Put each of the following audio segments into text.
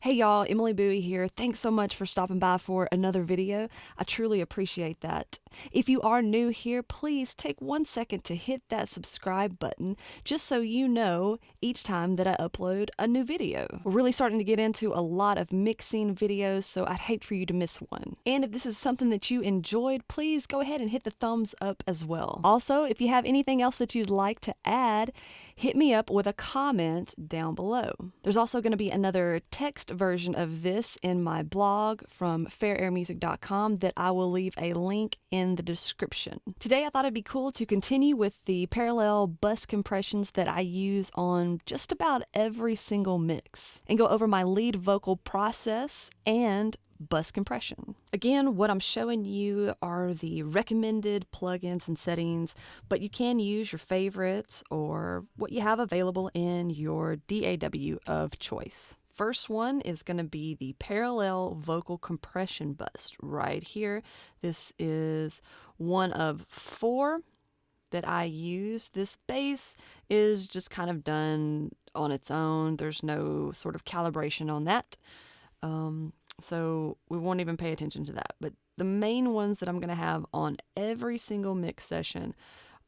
Hey y'all, Emily Bowie here. Thanks so much for stopping by for another video. I truly appreciate that. If you are new here, please take 1 second to hit that subscribe button just so you know each time that I upload a new video. We're really starting to get into a lot of mixing videos, so I'd hate for you to miss one. And if this is something that you enjoyed, please go ahead and hit the thumbs up as well. Also, if you have anything else that you'd like to add, hit me up with a comment down below. There's also going to be another text version of this in my blog from fairairmusic.com that I will leave a link in the description. Today I thought it'd be cool to continue with the parallel bus compressions that I use on just about every single mix and go over my lead vocal process and bus compression. Again, what I'm showing you are the recommended plugins and settings, but you can use your favorites or what you have available in your DAW of choice. First one is going to be the parallel vocal compression bus right here. This is one of 4 that I use. This bass is just kind of done on its own. There's no sort of calibration on that. So we won't even pay attention to that. But the main ones that I'm going to have on every single mix session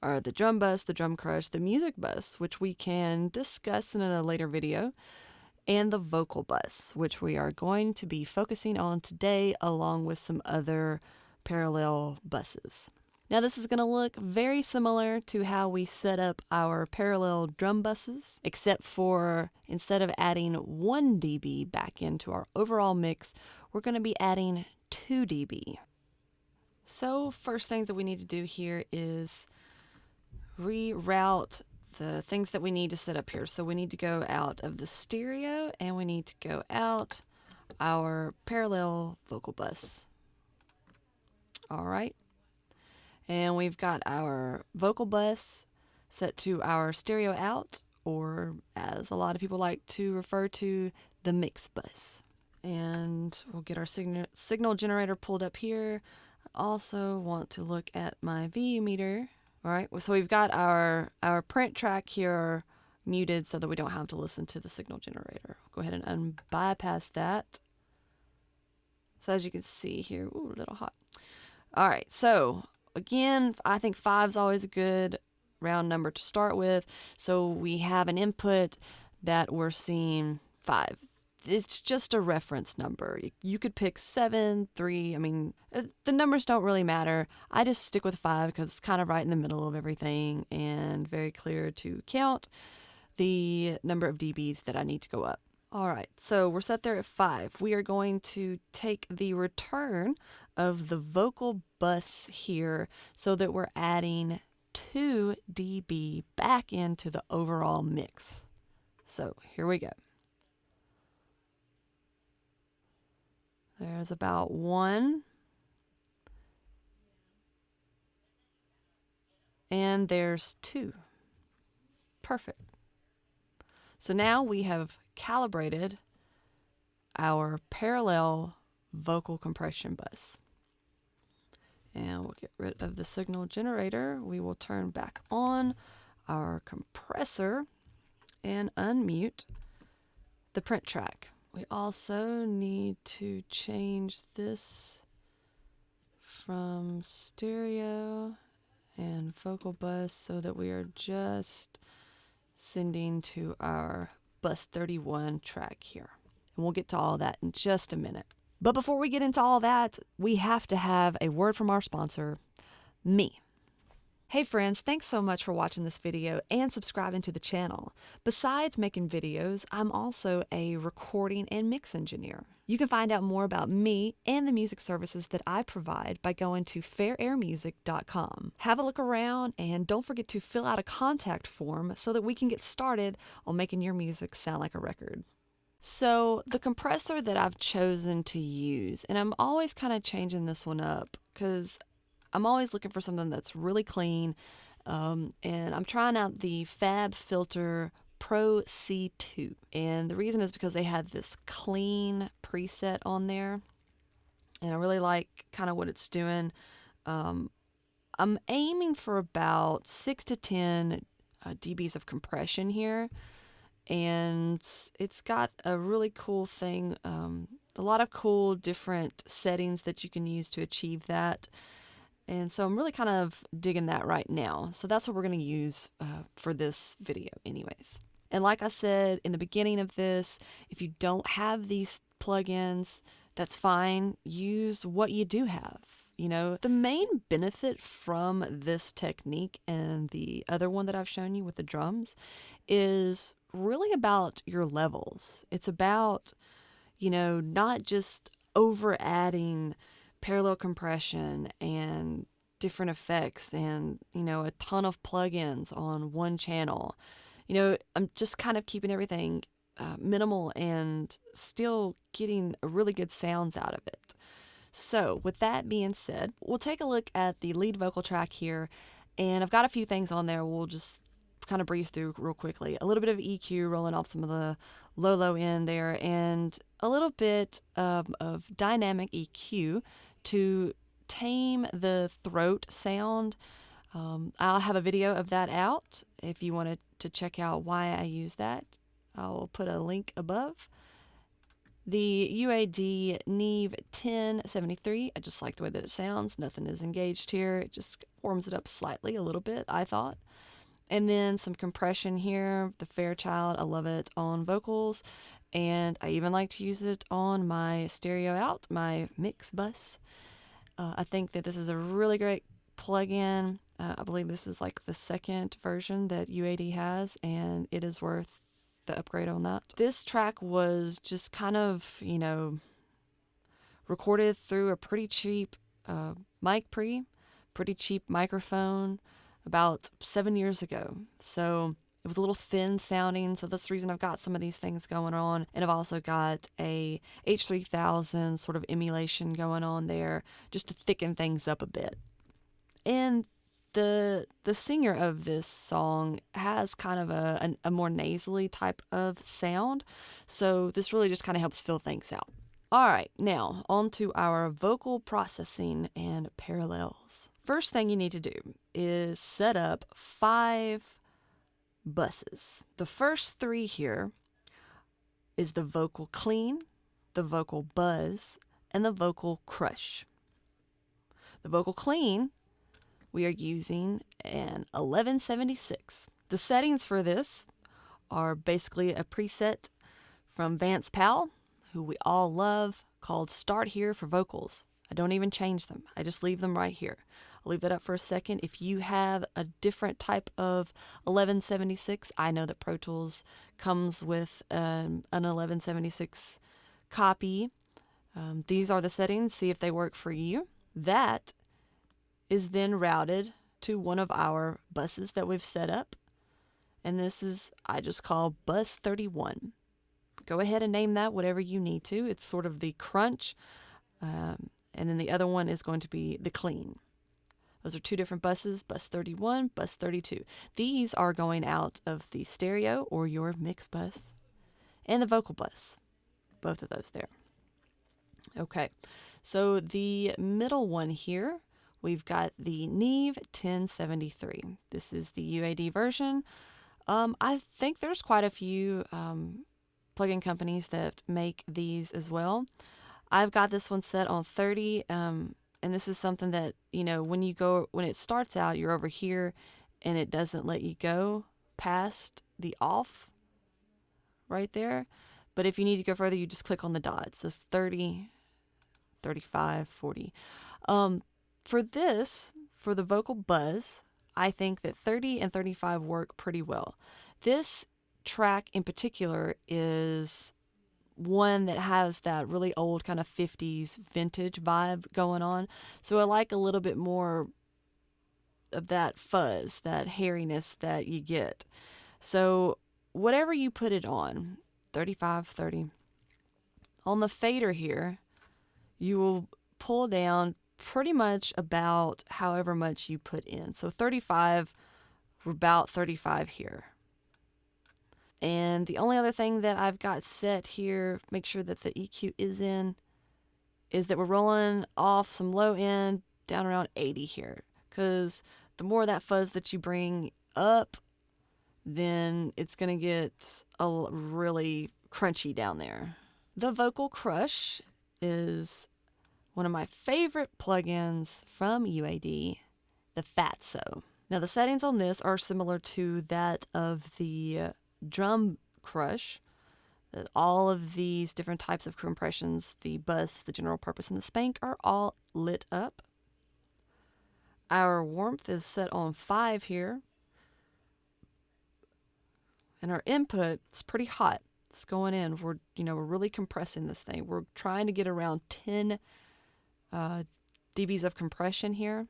are the drum bus, the drum crush, the music bus, which we can discuss in a later video, and the vocal bus, which we are going to be focusing on today along with some other parallel buses. Now this is going to look very similar to how we set up our parallel drum buses, except for instead of adding 1 dB back into our overall mix, we're going to be adding 2 dB. So first things that we need to do here is reroute the things that we need to set up here. So we need to go out of the stereo and we need to go out our parallel vocal bus. All right. And we've got our vocal bus set to our stereo out, or as a lot of people like to refer to, the mix bus. And we'll get our signal generator pulled up here. I also want to look at my VU meter. All right, so we've got our print track here muted so that we don't have to listen to the signal generator. Go ahead and unbypass that. So as you can see here, ooh, a little hot. All right, so again, I think 5 is always a good round number to start with. So we have an input that we're seeing 5. It's just a reference number. You could pick 7, 3. I mean, the numbers don't really matter. I just stick with 5 because it's kind of right in the middle of everything and very clear to count the number of dBs that I need to go up. All right, so we're set there at 5. We are going to take the return of the vocal bus here so that we're adding 2 dB back into the overall mix. So here we go. There's about 1. And there's 2. Perfect. So now we have calibrated our parallel vocal compression bus. And we'll get rid of the signal generator. We will turn back on our compressor and unmute the print track. We also need to change this from stereo and vocal bus so that we are just sending to our bus 31 track here. And we'll get to all that in just a minute. But before we get into all that, we have to have a word from our sponsor, me. Hey friends, thanks so much for watching this video and subscribing to the channel. Besides making videos, I'm also a recording and mix engineer. You can find out more about me and the music services that I provide by going to fairairmusic.com. Have a look around and don't forget to fill out a contact form so that we can get started on making your music sound like a record. So the compressor that I've chosen to use, and I'm always kind of changing this one up because I'm always looking for something that's really clean, and I'm trying out the Fab Filter Pro C2. And the reason is because they had this clean preset on there, and I really like kind of what it's doing. I'm aiming for about 6 to 10 dBs of compression here. and it's got a really cool thing, a lot of cool different settings that you can use to achieve that. And so I'm really kind of digging that right now. So that's what we're going to use for this video anyways. And like I said in the beginning of this, if you don't have these plugins, that's fine. Use what you do have. You know, the main benefit from this technique and the other one that I've shown you with the drums is really about your levels. It's about, you know, not just over adding parallel compression and different effects and, you know, a ton of plugins on one channel. You know, I'm just kind of keeping everything minimal and still getting a really good sounds out of it. So with that being said, we'll take a look at the lead vocal track here, and I've got a few things on there. We'll just kind of breeze through real quickly. A little bit of EQ rolling off some of the low end there, and a little bit of dynamic EQ to tame the throat sound. I'll have a video of that out if you wanted to check out why I use that. I'll put a link above. The UAD Neve 1073, I just like the way that it sounds. Nothing is engaged here. It just warms it up slightly, a little bit, I thought. And then some compression here, the Fairchild, I love it on vocals. And I even like to use it on my stereo out, my mix bus. I think that this is a really great plugin. I believe this is like the second version that UAD has, and it is worth the upgrade on that. This track was just kind of, you know, recorded through a pretty cheap mic pre, pretty cheap microphone about 7 years ago. So it was a little thin sounding, so that's the reason I've got some of these things going on. And I've also got a H3000 sort of emulation going on there just to thicken things up a bit. And the singer of this song has kind of a more nasally type of sound, so this really just kind of helps fill things out. All right, now on to our vocal processing and parallels. First thing you need to do is set up 5 buses. The first 3 here is the vocal clean, the vocal buzz, and the vocal crush. The vocal clean, we are using an 1176. The settings for this are basically a preset from Vance Powell, who we all love, called Start Here for vocals. I don't even change them. I just leave them right here. I'll leave that up for a second. If you have a different type of 1176, I know that Pro Tools comes with an 1176 copy. These are the settings. See if they work for you. That is then routed to one of our buses that we've set up. And this is, I just call bus 31. Go ahead and name that whatever you need to. It's sort of the crunch. And then the other one is going to be the clean. Those are 2 different buses, bus 31, bus 32. These are going out of the stereo or your mix bus and the vocal bus. Both of those there. Okay, so the middle one here, we've got the Neve 1073. This is the UAD version. I think there's quite a few plugin companies that make these as well. I've got this one set on 30, and this is something that, you know, when it starts out, you're over here, and it doesn't let you go past the off right there. But if you need to go further, you just click on the dots. This 30, 35, 40. For this, for the vocal buzz, I think that 30 and 35 work pretty well. This track in particular is one that has that really old kind of 50s vintage vibe going on. So I like a little bit more of that fuzz, that hairiness that you get. So whatever you put it on, 35, 30, on the fader here, you will pull down pretty much about however much you put in. So 35, we're about 35 here. And the only other thing that I've got set here, make sure that the EQ is in, is that we're rolling off some low end down around 80 here. Because the more of that fuzz that you bring up, then it's going to get really crunchy down there. The Vocal Crush is one of my favorite plugins from UAD, the Fatso. Now the settings on this are similar to that of the Drum Crush. All of these different types of compressions, the bus, the general purpose, and the spank, are all lit up. Our warmth is set on 5 here. And our input is pretty hot. It's going in. We're really compressing this thing. We're trying to get around 10 dBs of compression here.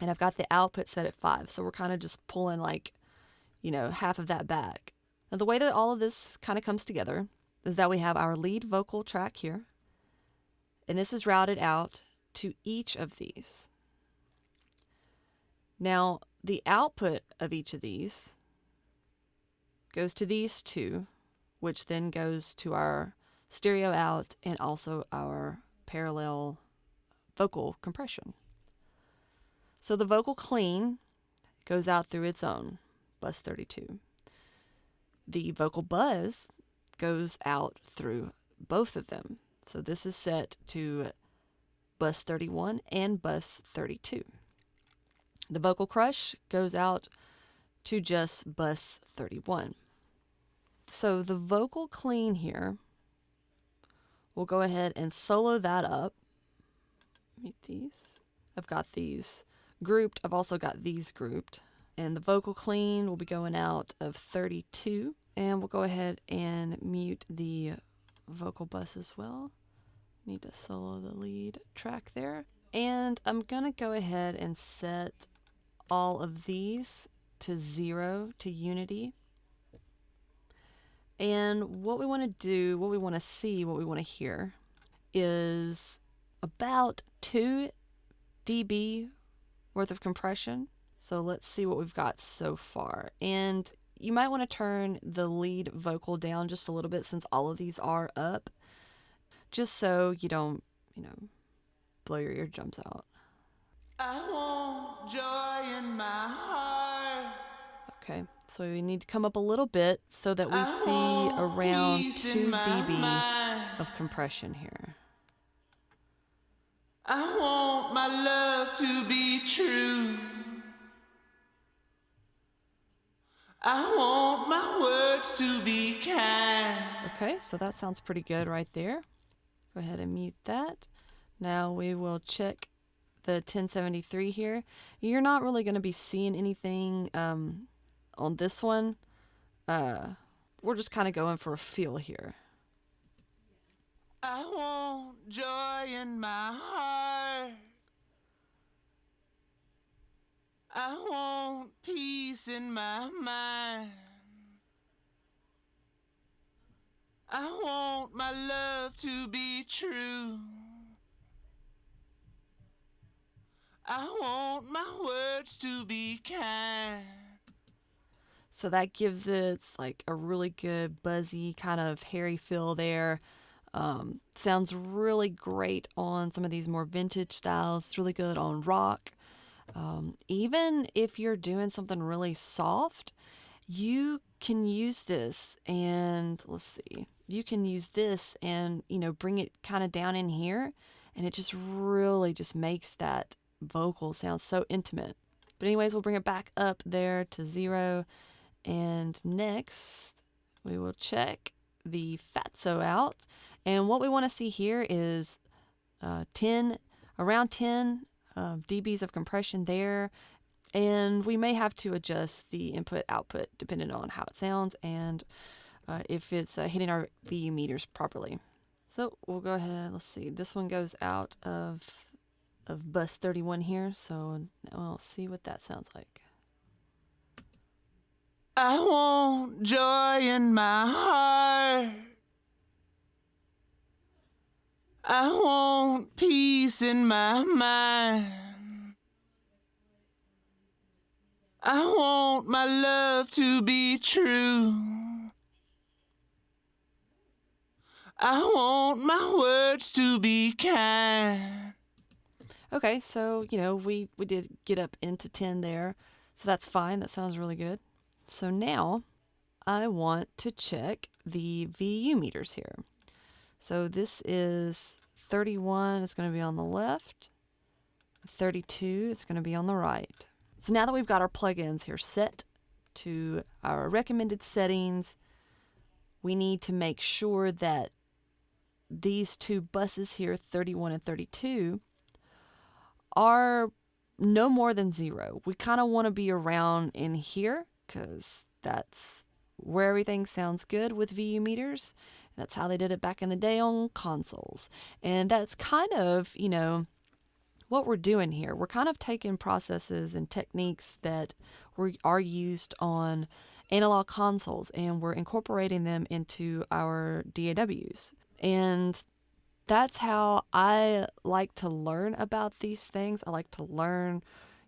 And I've got the output set at 5. So we're kind of just pulling half of that back. Now the way that all of this kind of comes together is that we have our lead vocal track here. And this is routed out to each of these. Now the output of each of these goes to these two, which then goes to our stereo out and also our parallel vocal compression. So the vocal clean goes out through its own, bus 32. The vocal buzz goes out through both of them. So this is set to bus 31 and bus 32. The vocal crush goes out to just bus 31. So the vocal clean here, we'll go ahead and solo that up. Meet these. I've got these grouped. I've also got these grouped. And the vocal clean will be going out of 32. And we'll go ahead and mute the vocal bus as well. Need to solo the lead track there. And I'm going to go ahead and set all of these to 0 to unity. And what we want to do, what we want to see, what we want to hear is about 2 dB worth of compression. So let's see what we've got so far. And you might want to turn the lead vocal down just a little bit since all of these are up, just so you don't, blow your eardrums out. I want joy in my heart. Okay, so we need to come up a little bit so that we see around 2 dB of compression here. I want my love to be true. I want my words to be kind. Okay, so that sounds pretty good right there. Go ahead and mute that. Now we will check the 1073 here. You're not really going to be seeing anything on this one. We're just kind of going for a feel here. I want joy in my heart. I want peace in my mind. I want my love to be true. I want my words to be kind. So that gives it like a really good buzzy kind of hairy feel there. Sounds really great on some of these more vintage styles. It's really good on rock. Even if you're doing something really soft, you can use this and you can use this and, bring it kind of down in here, and it just really just makes that vocal sound so intimate. But anyways, we'll bring it back up there to 0. And next we will check the Fatso out. And what we want to see here is around 10 dBs of compression there. And we may have to adjust the input output depending on how it sounds and if it's hitting our VU meters properly. So we'll go ahead, let's see. This one goes out of bus 31 here, so we'll see what that sounds like. I want joy in my heart. I want peace in my mind. I want my love to be true. I want my words to be kind. Okay, so, we did get up into 10 there, so that's fine. That sounds really good. So now I want to check the VU meters here. So this is 31, it's going to be on the left. 32, it's going to be on the right. So now that we've got our plugins here set to our recommended settings, we need to make sure that these two buses here, 31 and 32, are no more than 0. We kind of want to be around in here because that's where everything sounds good with VU meters. That's how they did it back in the day on consoles. And that's kind of, what we're doing here. We're kind of taking processes and techniques that are used on analog consoles, and we're incorporating them into our DAWs. And that's how I like to learn about these things. I like to learn,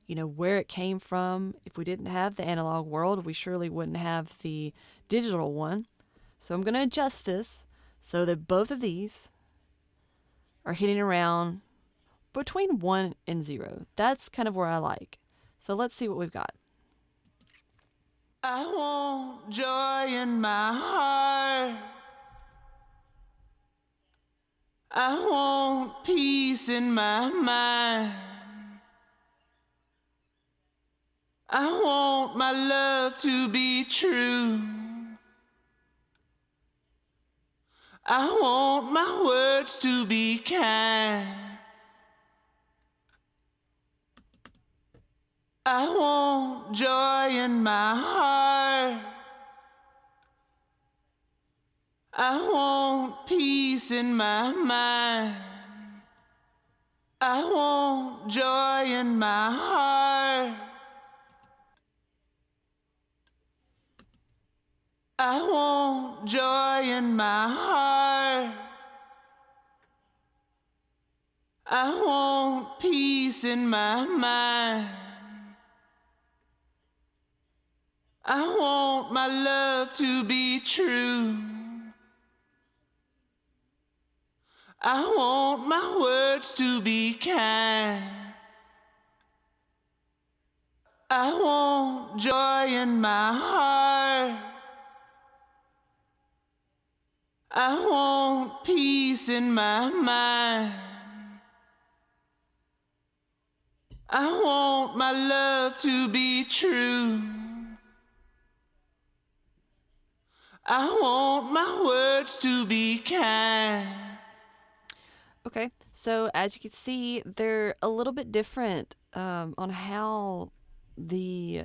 where it came from. If we didn't have the analog world, we surely wouldn't have the digital one. So I'm going to adjust this so that both of these are hitting around between 1 and 0. That's kind of where I like. So let's see what we've got. I want joy in my heart. I want peace in my mind. I want my love to be true. I want my words to be kind. I want joy in my heart. I want peace in my mind. I want joy in my heart. I want joy in my heart. I want peace in my mind. I want my love to be true. I want my words to be kind. I want joy in my heart. I want peace in my mind. I want my love to be true. I want my words to be kind. Okay, so as you can see, they're a little bit different on how the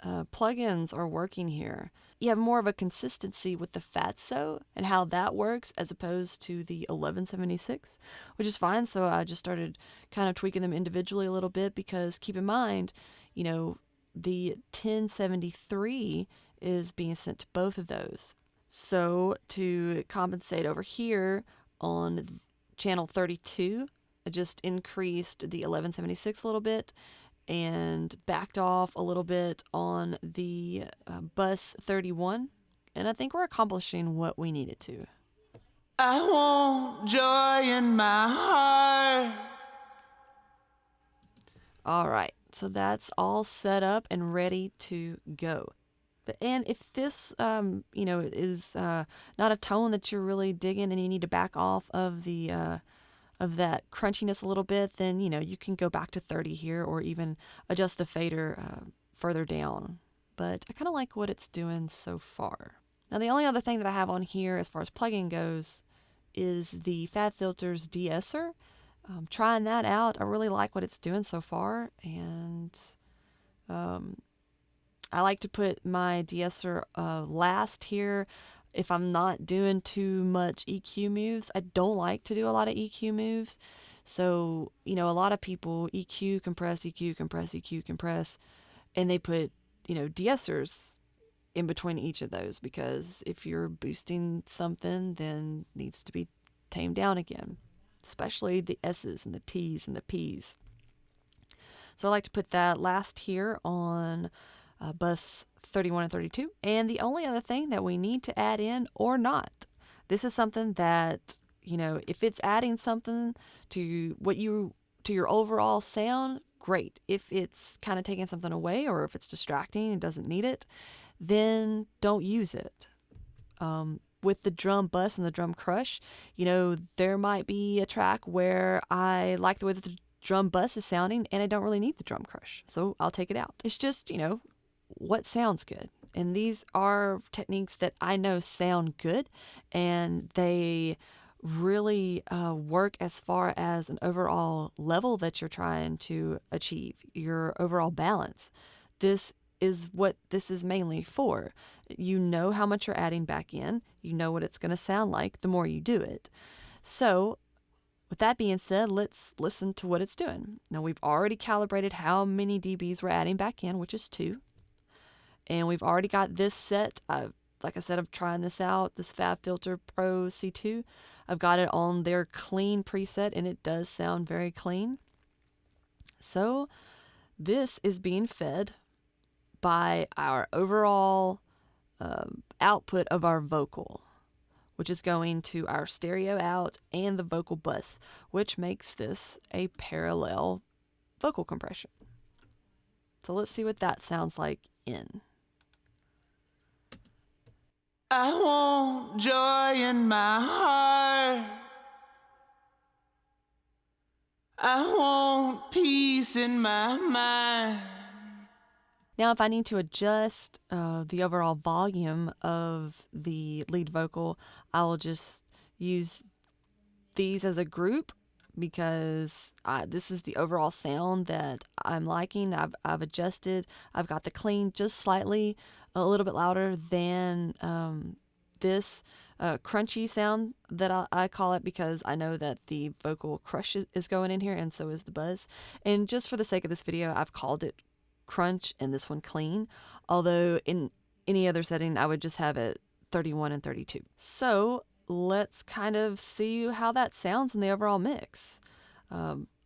plugins are working here. You have more of a consistency with the Fatso and how that works as opposed to the 1176, which is fine. So I just started kind of tweaking them individually a little bit because keep in mind, the 1073 is being sent to both of those. So to compensate over here on channel 32, I just increased the 1176 a little bit and backed off a little bit on the bus 31. And I think we're accomplishing what we needed to. I want joy in my heart. All right, so that's all set up and ready to go. And if this, is not a tone that you're really digging and you need to back off of the of that crunchiness a little bit, then you can go back to 30 here or even adjust the fader further down. But I kind of like what it's doing so far. Now the only other thing that I have on here as far as plugin goes is the FabFilter's De-Esser. Trying that out. I really like what it's doing so far, and I like to put my De-Esser last here if I'm not doing too much EQ moves. I don't like to do a lot of EQ moves. So, a lot of people EQ, compress, EQ, compress, EQ, compress, and they put, De-Essers in between each of those because if you're boosting something, then it needs to be tamed down again, especially the S's and the T's and the P's. So I like to put that last here on bus 31 and 32. And the only other thing that we need to add in or not, this is something that, if it's adding something to your overall sound, great. If it's kind of taking something away, or if it's distracting and doesn't need it, then don't use it. With the drum bus and the drum crush, there might be a track where I like the way that the drum bus is sounding and I don't really need the drum crush, so I'll take it out. It's just, what sounds good. And these are techniques that I know sound good, and they really work as far as an overall level that you're trying to achieve, your overall balance. This is what this is mainly for. You know how much you're adding back in. You know what it's going to sound like the more you do it. So with that being said, let's listen to what it's doing. Now, we've already calibrated how many dBs we're adding back in, which is 2. And we've already got this set. Like I said, I'm trying this out, this FabFilter Pro C2. I've got it on their clean preset, and it does sound very clean. So this is being fed by our overall output of our vocal, which is going to our stereo out and the vocal bus, which makes this a parallel vocal compression. So let's see what that sounds like in. I want joy in my heart. I want peace in my mind. Now, if I need to adjust the overall volume of the lead vocal, I will just use these as a group, because this is the overall sound that I'm liking. I've adjusted. I've got the clean just slightly a little bit louder than this crunchy sound that I call it, because I know that the vocal crush is going in here, and so is the buzz. And just for the sake of this video, I've called it crunch and this one clean, although in any other setting I would just have it 31 and 32. So let's kind of see how that sounds in the overall mix.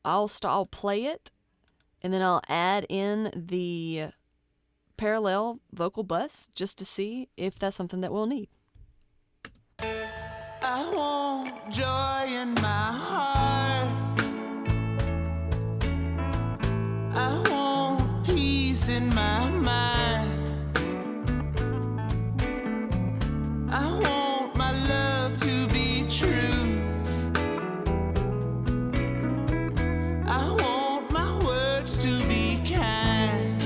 I'll play it, and then I'll add in the parallel vocal bus just to see if that's something that we'll need. I want joy in my heart. I want peace in my mind. I want my love to be true. I want my words to be kind.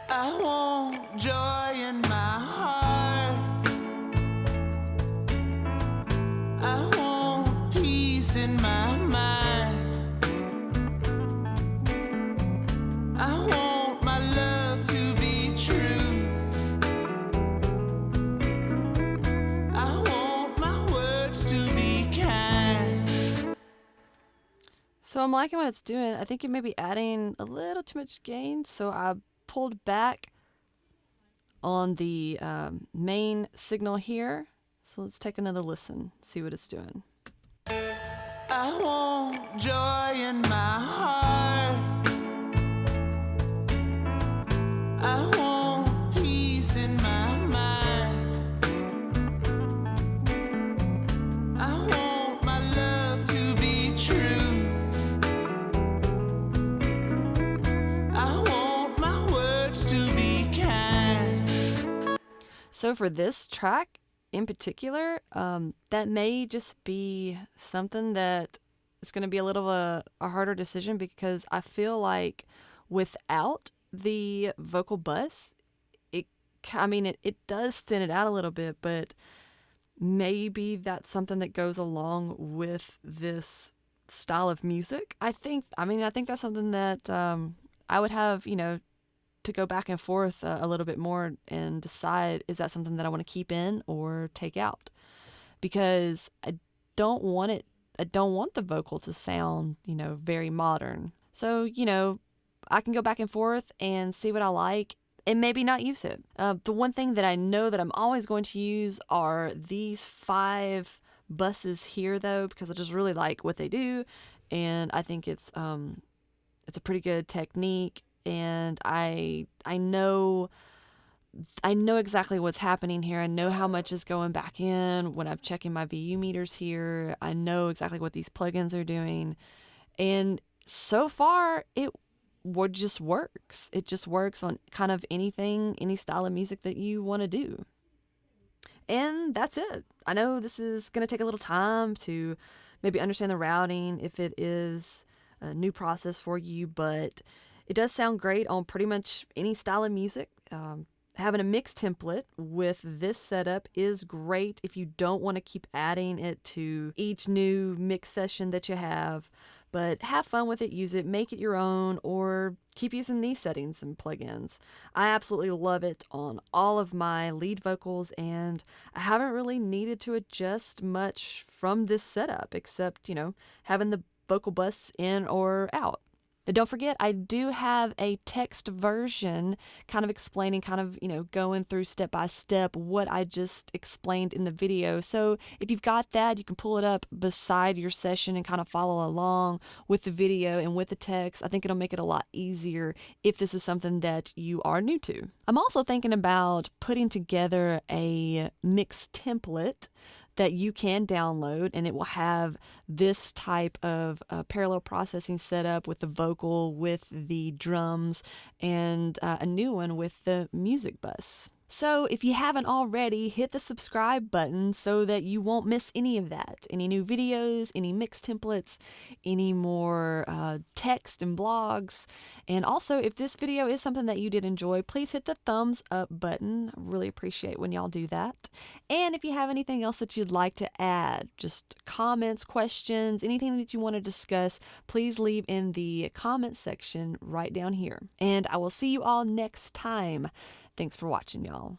I want joy in my heart. I want peace in my mind. I want my love to be true. I want my words to be kind. So I'm liking what it's doing. I think it may be adding a little too much gain, so I pulled back on the main signal here. So let's take another listen, see what it's doing. I want joy in my heart. I want peace in my mind. I want my love to be true. I want my words to be kind. So for this track in particular, that may just be something that is going to be a little a harder decision, because I feel like without the vocal bus, it does thin it out a little bit, but maybe that's something that goes along with this style of music. I think that's something that I would have, to go back and forth a little bit more and decide, is that something that I want to keep in or take out? Because I don't want the vocal to sound, very modern. So, I can go back and forth and see what I like and maybe not use it. The one thing that I know that I'm always going to use are these 5 buses here, though, because I just really like what they do, and I think it's a pretty good technique. And I know I know exactly what's happening here. I know how much is going back in when I'm checking my VU meters here. I know exactly what these plugins are doing. And so far, just works. It just works on kind of anything, any style of music that you want to do. And that's it. I know this is going to take a little time to maybe understand the routing if it is a new process for you, but it does sound great on pretty much any style of music. Having a mix template with this setup is great if you don't want to keep adding it to each new mix session that you have. But have fun with it, use it, make it your own, or keep using these settings and plugins. I absolutely love it on all of my lead vocals, and I haven't really needed to adjust much from this setup except, having the vocal bus in or out. And don't forget, I do have a text version kind of explaining, going through step by step what I just explained in the video. So if you've got that, you can pull it up beside your session and kind of follow along with the video and with the text. I think it'll make it a lot easier if this is something that you are new to. I'm also thinking about putting together a mix template that you can download, and it will have this type of parallel processing set up with the vocal, with the drums, and a new one with the music bus. So if you haven't already, hit the subscribe button so that you won't miss any of that. Any new videos, any mix templates, any more text and blogs. And also, if this video is something that you did enjoy, please hit the thumbs up button. I really appreciate when y'all do that. And if you have anything else that you'd like to add, just comments, questions, anything that you want to discuss, please leave in the comments section right down here. And I will see you all next time. Thanks for watching, y'all.